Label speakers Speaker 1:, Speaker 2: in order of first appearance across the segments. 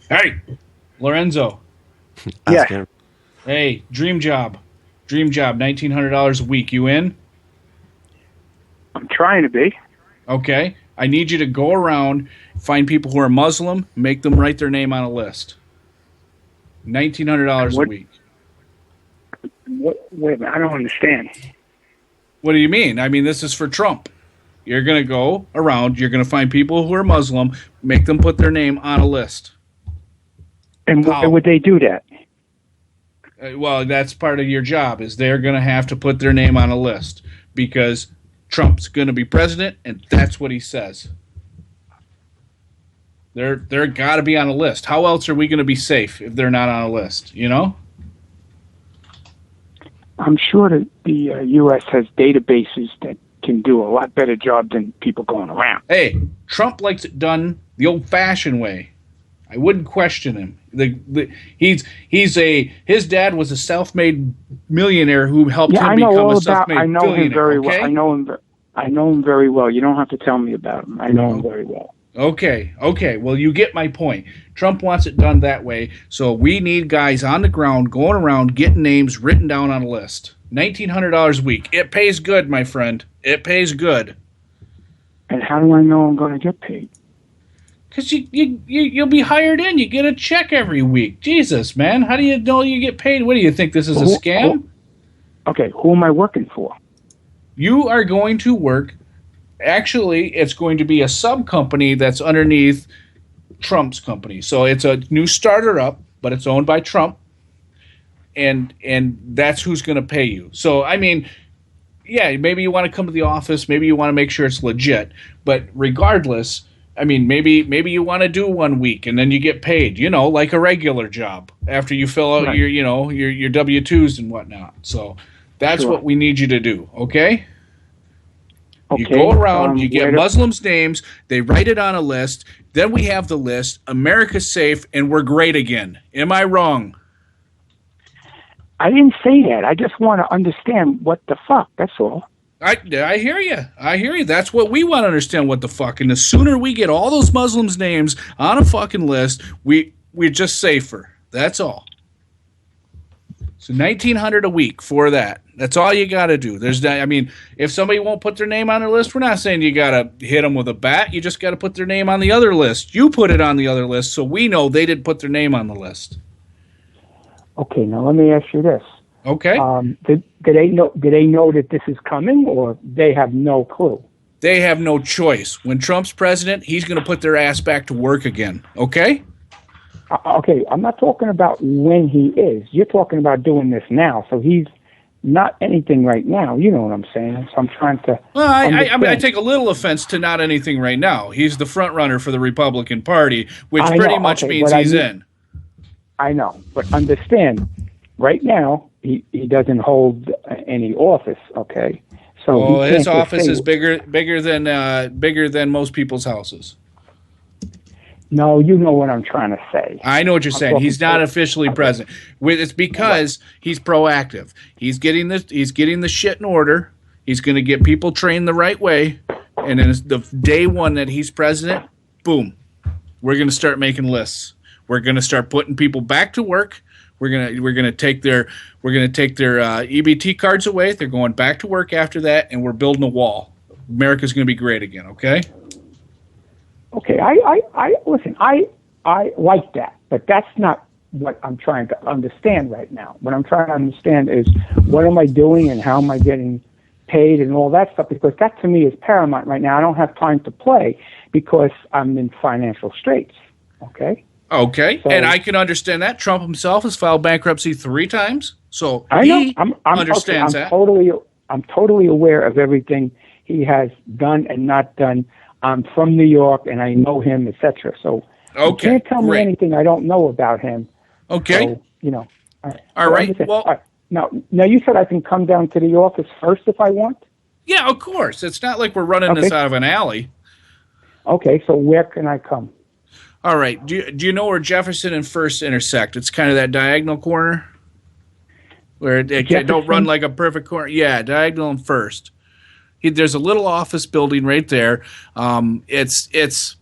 Speaker 1: Hey, Lorenzo.
Speaker 2: Yes,
Speaker 3: Asking.
Speaker 1: Hey, dream job. Dream job, $1,900 a week. You in?
Speaker 2: I'm trying to be.
Speaker 1: Okay. I need you to go around, find people who are Muslim, make them write their name on a list.
Speaker 2: And
Speaker 1: $1,900 a week.
Speaker 2: wait a minute, I don't understand.
Speaker 1: What do you mean? I mean, this is for Trump. You're going to go around, you're going to find people who are Muslim, make them put their name on a list.
Speaker 2: And why
Speaker 1: How?
Speaker 2: would they do that?
Speaker 1: Well, that's part of your job, is they're going to have to put their name on a list because Trump's going to be president, and that's what he says. They're got to be on a list. How else are we going to be safe if they're not on a list? You know?
Speaker 2: I'm sure that the U.S. has databases that can do a lot better job than people going around.
Speaker 1: Hey, Trump likes it done the old-fashioned way. I wouldn't question him. His dad was a self-made millionaire who helped
Speaker 2: Yeah,
Speaker 1: him
Speaker 2: I know
Speaker 1: become
Speaker 2: all
Speaker 1: a
Speaker 2: about.
Speaker 1: self-made
Speaker 2: I know
Speaker 1: billionaire.
Speaker 2: him very
Speaker 1: Okay?
Speaker 2: well. I know him very well. You don't have to tell me about him. I know him very well.
Speaker 1: Okay. Well, you get my point. Trump wants it done that way, so we need guys on the ground going around getting names written down on a list. $1,900 a week. It pays good, my friend. It pays good.
Speaker 2: And how do I know I'm going to get paid?
Speaker 1: Because you'll be hired in. You get a check every week. Jesus, man. How do you know you get paid? What do you think? This is a scam?
Speaker 2: Okay, who am I working for?
Speaker 1: You are going to work. Actually, it's going to be a sub company that's underneath Trump's company. So it's a new starter up, but it's owned by Trump. And that's who's going to pay you. So, I mean, yeah, maybe you want to come to the office. Maybe you want to make sure it's legit. But regardless, I mean, maybe you want to do 1 week and then you get paid, like a regular job after you fill out
Speaker 2: Right.
Speaker 1: your W-2s and whatnot. So that's
Speaker 2: Sure.
Speaker 1: what we need you to do, okay?
Speaker 2: Okay.
Speaker 1: You go around, you get
Speaker 2: where do-
Speaker 1: Muslims' names, they write it on a list, then we have the list, America's safe, and we're great again. Am I wrong?
Speaker 2: I didn't say that. I just want to understand what the fuck. That's all.
Speaker 1: I hear you. I hear you. That's what we want to understand, what the fuck. And the sooner we get all those Muslims' names on a fucking list, we're just safer. That's all. So $1,900 a week for that. That's all you got to do. If somebody won't put their name on the list, we're not saying you got to hit them with a bat. You just got to put their name on the other list. You put it on the other list, so we know they didn't put their name on the list.
Speaker 2: Okay, now let me ask you this.
Speaker 1: Okay?
Speaker 2: Do they know that this is coming, or they have no clue?
Speaker 1: They have no choice. When Trump's president, he's going to put their ass back to work again. Okay?
Speaker 2: Okay, I'm not talking about when he is. You're talking about doing this now. So he's not anything right now. You know what I'm saying? So I'm trying to.
Speaker 1: Well, I
Speaker 2: understand.
Speaker 1: take a little offense to not anything right now. He's the front runner for the Republican Party, which
Speaker 2: I
Speaker 1: pretty
Speaker 2: know,
Speaker 1: much
Speaker 2: okay,
Speaker 1: means
Speaker 2: but
Speaker 1: he's
Speaker 2: I mean-
Speaker 1: in.
Speaker 2: I know, but understand. Right now, he doesn't hold any office. Okay, so
Speaker 1: Well,
Speaker 2: he
Speaker 1: his
Speaker 2: can't just
Speaker 1: office
Speaker 2: say-
Speaker 1: is bigger than most people's houses.
Speaker 2: No, you know what I'm trying to say.
Speaker 1: I know what you're saying.
Speaker 2: talking
Speaker 1: He's not
Speaker 2: to-
Speaker 1: officially president. It's because he's proactive. He's getting the shit in order. He's going to get people trained the right way, and then the day one that he's president, boom, we're going to start making lists. We're going to start putting people back to work. We're gonna take their EBT cards away. They're going back to work after that, and we're building a wall. America's going to be great again. Okay.
Speaker 2: Okay, I listen. I like that, but that's not what I'm trying to understand right now. What I'm trying to understand is what am I doing and how am I getting paid and all that stuff, because that to me is paramount right now. I don't have time to play because I'm in financial straits. Okay.
Speaker 1: Okay,
Speaker 2: So-
Speaker 1: and I can understand that. Trump himself has filed bankruptcy 3 times, so
Speaker 2: I know.
Speaker 1: he
Speaker 2: I'm
Speaker 1: understands
Speaker 2: okay,
Speaker 1: that.
Speaker 2: I'm totally aware of everything he has done and not done. I'm from New York and I know him, etc. So
Speaker 1: Okay,
Speaker 2: you can't tell me
Speaker 1: great.
Speaker 2: anything I don't know about him.
Speaker 1: Okay,
Speaker 2: So,
Speaker 1: all
Speaker 2: So
Speaker 1: right.
Speaker 2: understand.
Speaker 1: Well,
Speaker 2: All right. Now you said I can come down to the office first if I want.
Speaker 1: yeah, of course. It's not like we're running this
Speaker 2: Okay.
Speaker 1: out of an alley.
Speaker 2: Okay, so where can I come?
Speaker 1: All right. Do you know where Jefferson and First intersect? It's kind of that diagonal corner where it don't
Speaker 2: Jefferson?
Speaker 1: run like a perfect corner. Yeah, diagonal and First. There's a little office building right there. It's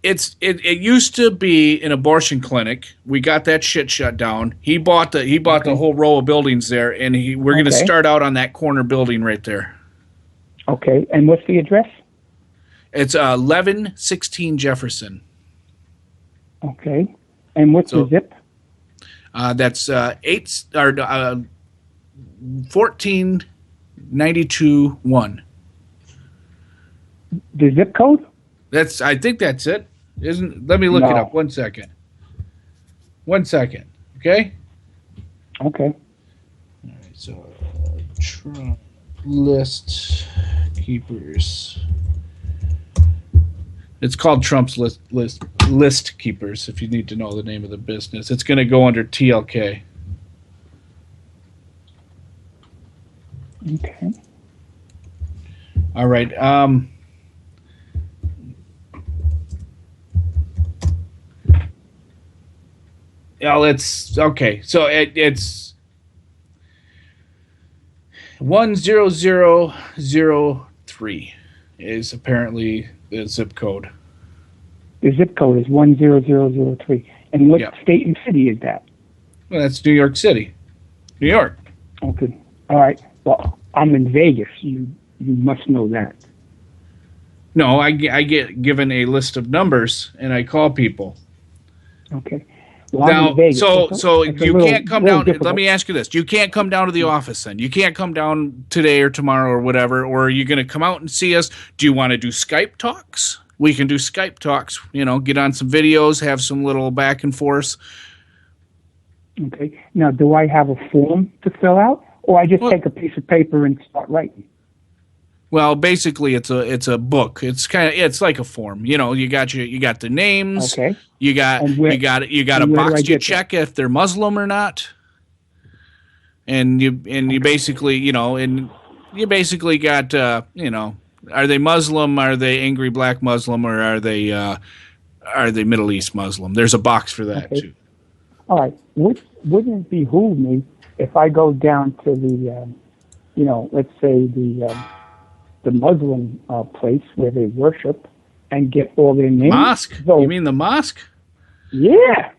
Speaker 1: it used to be an abortion clinic. We got that shit shut down. He bought the whole row of buildings there, and we're going to start out on that corner building right there.
Speaker 2: Okay, and what's the address?
Speaker 1: It's 1116 Jefferson.
Speaker 2: Okay, and what's the zip?
Speaker 1: That's 14921.
Speaker 2: The zip code?
Speaker 1: I think that's it. Let me look it up. 1 second. 1 second. Okay?
Speaker 2: Okay.
Speaker 1: All right, so Trump list keepers. It's called Trump's list keepers, if you need to know the name of the business. It's going to go under TLK.
Speaker 2: Okay.
Speaker 1: All right. It's okay. So it's 10003 is apparently the zip code.
Speaker 2: The zip code is 10003. And what state and city is that?
Speaker 1: Well, that's New York City. New York.
Speaker 2: Okay. All right. Well, I'm in Vegas. You must know that.
Speaker 1: No, I get given a list of numbers, and I call people.
Speaker 2: Okay. Well,
Speaker 1: now, so you can't come down. Difficult. Let me ask you this: you can't come down to the office then. You can't come down today or tomorrow or whatever. Or are you going to come out and see us? Do you want to do Skype talks? We can do Skype talks. Get on some videos, have some little back and forth.
Speaker 2: Okay. Now, do I have a form to fill out, or I just take a piece of paper and start writing?
Speaker 1: Well, basically, it's a book. It's like a form. You got the names.
Speaker 2: Okay.
Speaker 1: You got a box to check if they're Muslim or not. And you basically got are they Muslim? Are they angry black Muslim? Or are they Middle East Muslim? There's a box for that too.
Speaker 2: All right. Wouldn't it behoove me if I go down to the let's say the Muslim place where they worship and get all their names?
Speaker 1: Mosque?
Speaker 2: So,
Speaker 1: you mean the mosque?
Speaker 2: Yeah.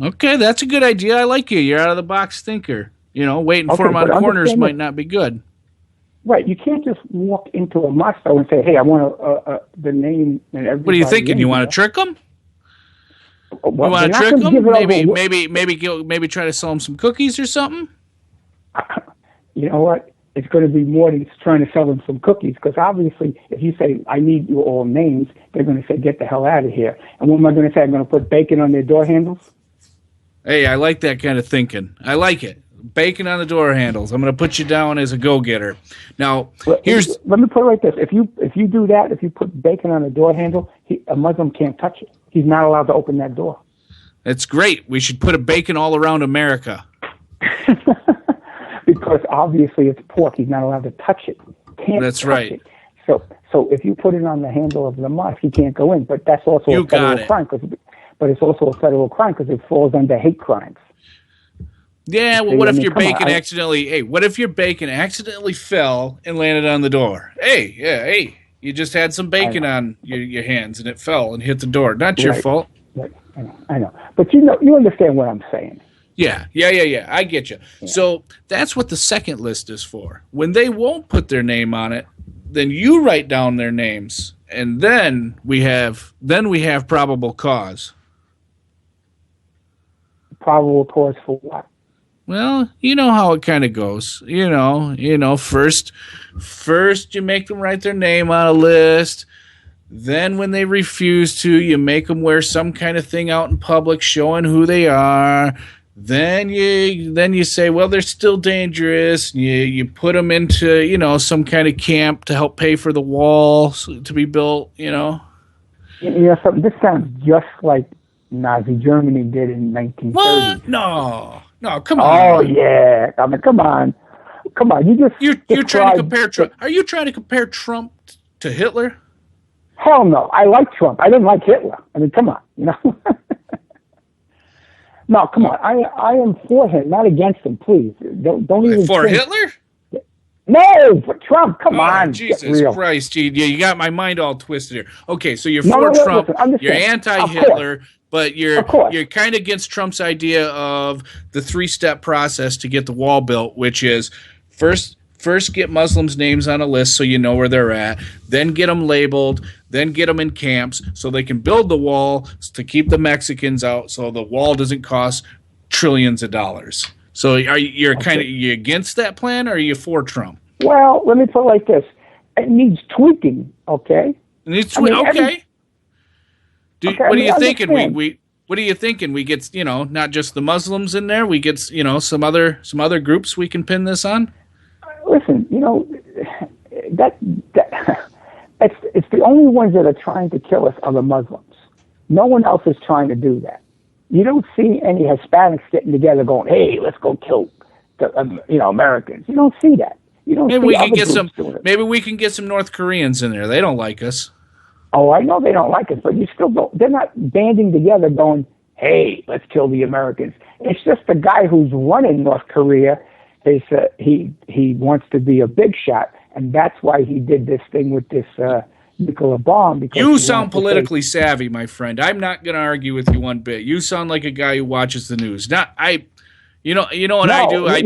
Speaker 1: Okay, that's a good idea. I like you. You're out of the box thinker. Waiting for them on corners might not be good.
Speaker 2: Right. You can't just walk into a mosque and say, "Hey, I want the name and everything."
Speaker 1: What are you thinking? You want to trick them?
Speaker 2: Well,
Speaker 1: you want to trick them? Maybe try to sell them some cookies or something?
Speaker 2: You know what? It's going to be more than trying to sell them some cookies, because obviously if you say, "I need your all names," they're going to say, "Get the hell out of here." And what am I going to say? I'm going to put bacon on their door handles?
Speaker 1: Hey, I like that kind of thinking. I like it. Bacon on the door handles. I'm going to put you down as a go-getter. Now, let me
Speaker 2: put it like this. If you do that, if you put bacon on a door handle, a Muslim can't touch it. He's not allowed to open that door.
Speaker 1: That's great. We should put a bacon all around America.
Speaker 2: Because obviously it's pork. He's not allowed to touch it.
Speaker 1: That's right.
Speaker 2: It. So if you put it on the handle of the mosque, he can't go in. But that's also a federal crime. But it's also a federal crime because it falls under hate crimes.
Speaker 1: Yeah, well, what if your bacon accidentally fell and landed on the door? Hey, you just had some bacon on your hands and it fell and hit the door. Not your fault.
Speaker 2: Right. I know. But you understand what I'm saying.
Speaker 1: Yeah. I get you. Yeah. So that's what the second list is for. When they won't put their name on it, then you write down their names, and then we have probable cause.
Speaker 2: Probable cause for what?
Speaker 1: Well, you know how it kind of goes. First you make them write their name on a list. Then when they refuse to, you make them wear some kind of thing out in public showing who they are. Then you say, well, they're still dangerous. You put them into, some kind of camp to help pay for the wall to be built,
Speaker 2: something. This sounds just like Nazi Germany did in 1930.
Speaker 1: What? No, come on.
Speaker 2: Oh yeah, I mean, come on. You're
Speaker 1: trying to compare Trump. Are you trying to compare Trump to Hitler?
Speaker 2: Hell no. I like Trump. I didn't like Hitler. I mean, come on, No, come on. I am for him, not against him. Please don't even
Speaker 1: for Hitler.
Speaker 2: No, for Trump. Come on,
Speaker 1: Jesus
Speaker 2: get real.
Speaker 1: Christ, Gene. Yeah, you got my mind all twisted here. Okay, so you're
Speaker 2: No,
Speaker 1: for
Speaker 2: no,
Speaker 1: Trump,
Speaker 2: listen, understand.
Speaker 1: you're anti-Hitler, but
Speaker 2: Of course.
Speaker 1: you're kind of against Trump's idea of the 3-step process to get the wall built, which is first get Muslims' names on a list so you know where they're at, then get them labeled, then get them in camps so they can build the wall to keep the Mexicans out so the wall doesn't cost trillions of dollars. So you're against that plan, or are you for Trump?
Speaker 2: Well, let me put it like this. It needs tweaking, okay?
Speaker 1: It needs okay.
Speaker 2: Okay,
Speaker 1: What are you thinking?
Speaker 2: Understand.
Speaker 1: What are you thinking? We get, not just the Muslims in there. We get, some other groups we can pin this on.
Speaker 2: Listen, that it's the only ones that are trying to kill us are the Muslims. No one else is trying to do that. You don't see any Hispanics getting together going, "Hey, let's go kill the Americans." You don't see that. You don't.
Speaker 1: Maybe
Speaker 2: see
Speaker 1: we can
Speaker 2: other
Speaker 1: get
Speaker 2: groups
Speaker 1: some.
Speaker 2: doing it.
Speaker 1: Maybe we can get some North Koreans in there. They don't like us.
Speaker 2: Oh, I know they don't like us, but you still don't. They're not banding together going, "Hey, let's kill the Americans." It's just the guy who's running North Korea. He wants to be a big shot, and that's why he did this thing with this nuclear bomb. Because
Speaker 1: you sound politically savvy, my friend. I'm not going to argue with you one bit. You sound like a guy who watches the news. Not I. You know what I do? I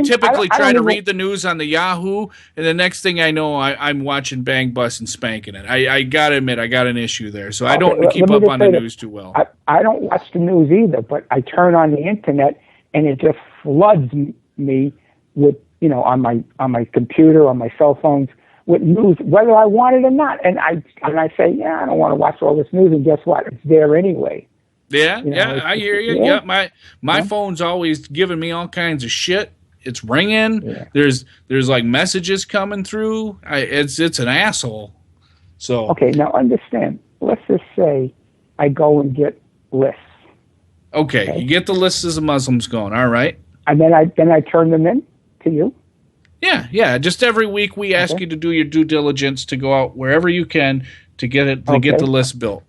Speaker 1: typically try to read the news on the Yahoo, and the next thing I know, I'm watching Bang Bus and spanking it. I got to admit, I got an issue there. So I don't keep up on the news too well.
Speaker 2: I don't watch the news either, but I turn on the internet, and it just floods me with, on my computer, on my cell phones, with news, whether I want it or not. And I say, I don't want to watch all this news, and guess what? It's there anyway.
Speaker 1: Yeah, I hear you. Yeah, my phone's always giving me all kinds of shit. It's ringing. Yeah. There's like messages coming through. It's an asshole. So
Speaker 2: okay, now understand. Let's just say I go and get lists.
Speaker 1: Okay, you get the lists as the Muslims going. All right,
Speaker 2: and then I turn them in to you.
Speaker 1: Yeah. Just every week we ask you to do your due diligence to go out wherever you can to get it get the list built.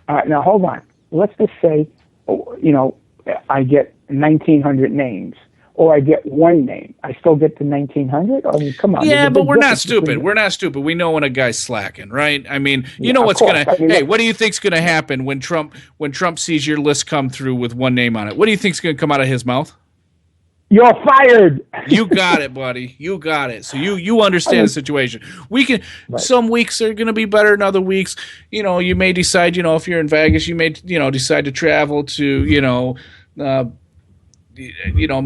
Speaker 2: All right, now hold on. Let's just say, I get 1,900 names, or I get one name. I still get the 1,900? I mean, come on.
Speaker 1: Yeah, but we're not stupid. We're not stupid. We know when a guy's slacking, right? I mean, you know what's going to – hey, what do you think's going to happen when Trump sees your list come through with one name on it? What do you think's going to come out of his mouth?
Speaker 2: You're fired.
Speaker 1: You got it, buddy. You got it. So you understand the situation. We can. Right. Some weeks are going to be better than other weeks. You may decide. If you're in Vegas, you may decide to travel to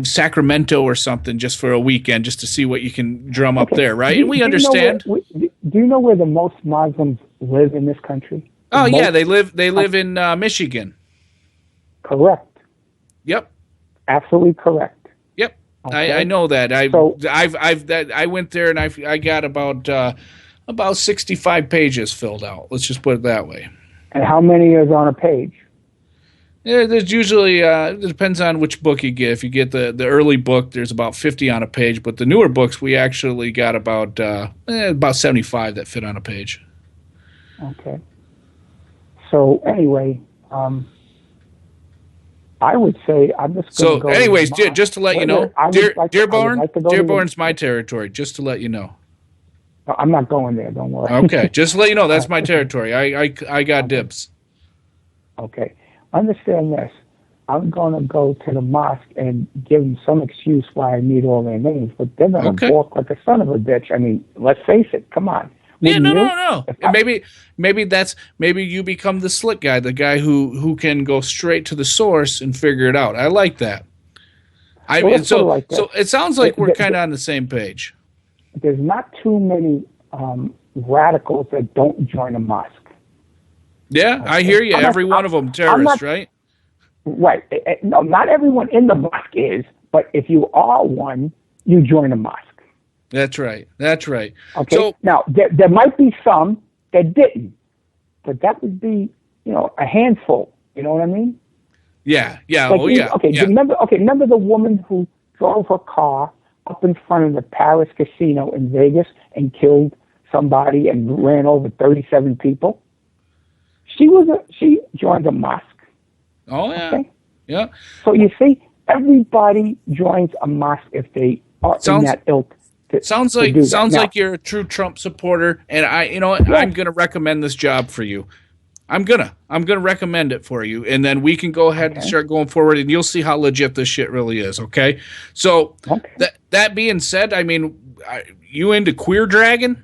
Speaker 1: Sacramento or something just for a weekend, just to see what you can drum up there. Right? We understand.
Speaker 2: Do you know where the most Muslims live in this country?
Speaker 1: They live in Michigan.
Speaker 2: Correct.
Speaker 1: Yep.
Speaker 2: Absolutely correct.
Speaker 1: Okay. I know that. I went there and I got about 65 pages filled out. Let's just put it that way.
Speaker 2: And how many is on a page?
Speaker 1: Yeah, there's usually it depends on which book you get. If you get the early book, there's about 50 on a page. But the newer books, we actually got about 75 that fit on a page.
Speaker 2: Okay. So anyway. I would say I'm just going to go. So,
Speaker 1: anyways, just to let you know, Dearborn's my territory, just to let you know.
Speaker 2: I'm not going there, don't worry.
Speaker 1: Okay, just to let you know, that's my territory. I got dibs.
Speaker 2: Okay. Understand this. I'm going to go to the mosque and give them some excuse why I need all their names, but they're going to walk like a son of a bitch. I mean, let's face it. Come on.
Speaker 1: Yeah, no. And maybe you become the slick guy, the guy who can go straight to the source and figure it out. I like that. So it sounds like we're kind of on the same page.
Speaker 2: There's not too many radicals that don't join a mosque.
Speaker 1: Yeah, okay. I hear you. Every one of them terrorists, right?
Speaker 2: Right. No, not everyone in the mosque is, but if you are one, you join a mosque.
Speaker 1: That's right. Okay.
Speaker 2: So now there might be some that didn't, but that would be, a handful. You know what I mean?
Speaker 1: Yeah.
Speaker 2: Okay.
Speaker 1: Yeah.
Speaker 2: Remember the woman who drove her car up in front of the Paris casino in Vegas and killed somebody and ran over 37 people? She joined a mosque.
Speaker 1: Oh yeah.
Speaker 2: Okay?
Speaker 1: Yeah.
Speaker 2: So you see, everybody joins a mosque if they are in that ilk.
Speaker 1: Sounds
Speaker 2: to do that.
Speaker 1: sounds
Speaker 2: Now,
Speaker 1: like you're a true Trump supporter, and you know what?
Speaker 2: Yes.
Speaker 1: I'm gonna recommend this job for you. I'm gonna recommend it for you, and then we can go ahead and start going forward, and you'll see how legit this shit really is. Okay, so that being said, I mean, you into queer dragon?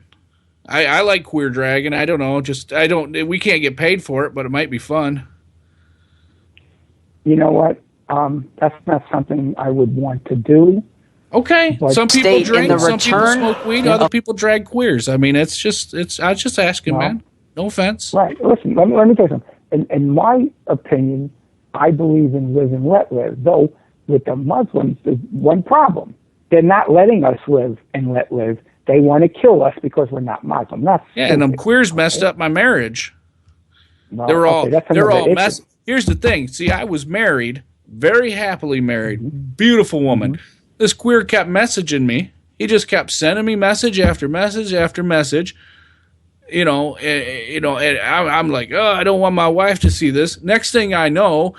Speaker 1: I like queer dragon. I don't know, we can't get paid for it, but it might be fun.
Speaker 2: You know what? That's not something I would want to do.
Speaker 1: Okay,
Speaker 2: But
Speaker 1: some people drink, some people
Speaker 3: return-
Speaker 1: smoke weed, other people drag queers. I mean, I was just asking,
Speaker 2: No.
Speaker 1: man. No offense.
Speaker 2: Right. Listen, let me tell you something. In my opinion, I believe in live and let live. Though with the Muslims, there's one problem. They're not letting us live and let live. They want to kill us because we're not Muslim. That's
Speaker 1: Yeah, and them
Speaker 2: stupid.
Speaker 1: queers messed up my marriage.
Speaker 2: Well,
Speaker 1: They're all
Speaker 2: that's
Speaker 1: they're
Speaker 2: another
Speaker 1: all
Speaker 2: issue.
Speaker 1: mess. Here's the thing. See, I was married, very happily married, beautiful woman. This queer kept messaging me. He just kept sending me message after message after message. And I'm like, oh, I don't want my wife to see this. Next thing I know,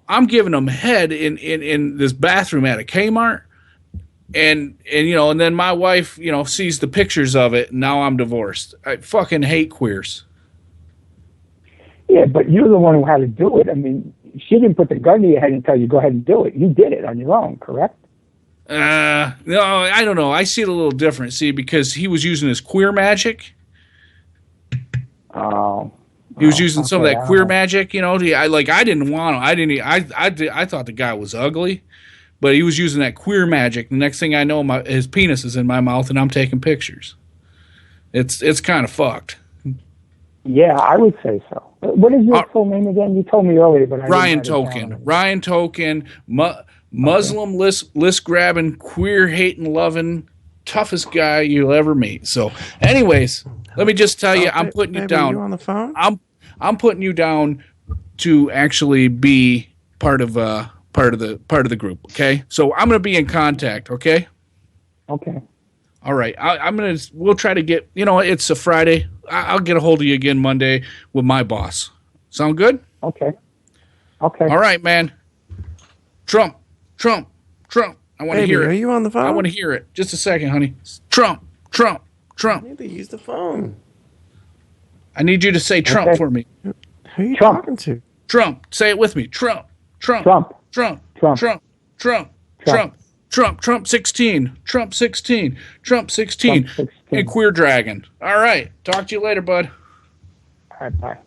Speaker 1: I'm giving him head in this bathroom at a Kmart. And then my wife, sees the pictures of it, and now I'm divorced. I fucking hate queers.
Speaker 2: Yeah, but you're the one who had to do it. I mean, she didn't put the gun to your head and tell you go ahead and do it. You did it on your own, correct?
Speaker 1: No, I don't know. I see it a little different. See, because he was using his queer magic.
Speaker 2: Oh.
Speaker 1: He was using some of
Speaker 2: okay,
Speaker 1: that
Speaker 2: I
Speaker 1: queer
Speaker 2: don't know.
Speaker 1: magic, I didn't want him. I thought the guy was ugly, but he was using that queer magic. The next thing I know, his penis is in my mouth, and I'm taking pictures. It's kind of fucked.
Speaker 2: Yeah, I would say so. What is your full name again? You told me earlier, but I
Speaker 1: Ryan
Speaker 2: didn't write it
Speaker 1: Token.
Speaker 2: down.
Speaker 1: Ryan Token, Muslim list grabbing, queer hating, loving, toughest guy you'll ever meet. So, anyways, let me just tell you, I'm putting you
Speaker 3: Babe,
Speaker 1: down.
Speaker 3: Are you on the phone?
Speaker 1: I'm putting you down to actually be part of the group. Okay, so I'm gonna be in contact. Okay.
Speaker 2: Okay.
Speaker 1: All right. We'll try to get. It's a Friday. I'll get a hold of you again Monday with my boss. Sound good?
Speaker 2: Okay. Okay.
Speaker 1: All right, man. Trump. I want to hear it.
Speaker 3: Are you on the phone?
Speaker 1: I want to hear it. Just a second, honey. Trump.
Speaker 3: I need to use the phone.
Speaker 1: I need you to say Trump
Speaker 2: Okay.
Speaker 1: for me.
Speaker 3: Who are you
Speaker 2: Trump.
Speaker 3: talking to?
Speaker 1: Trump. Say it with me. Trump.
Speaker 2: Trump.
Speaker 1: Trump.
Speaker 2: Trump.
Speaker 1: Trump. Trump 16. Trump 16.
Speaker 2: Trump 16.
Speaker 1: And queer dragon. All right. Talk to you later, bud.
Speaker 2: All right, bye.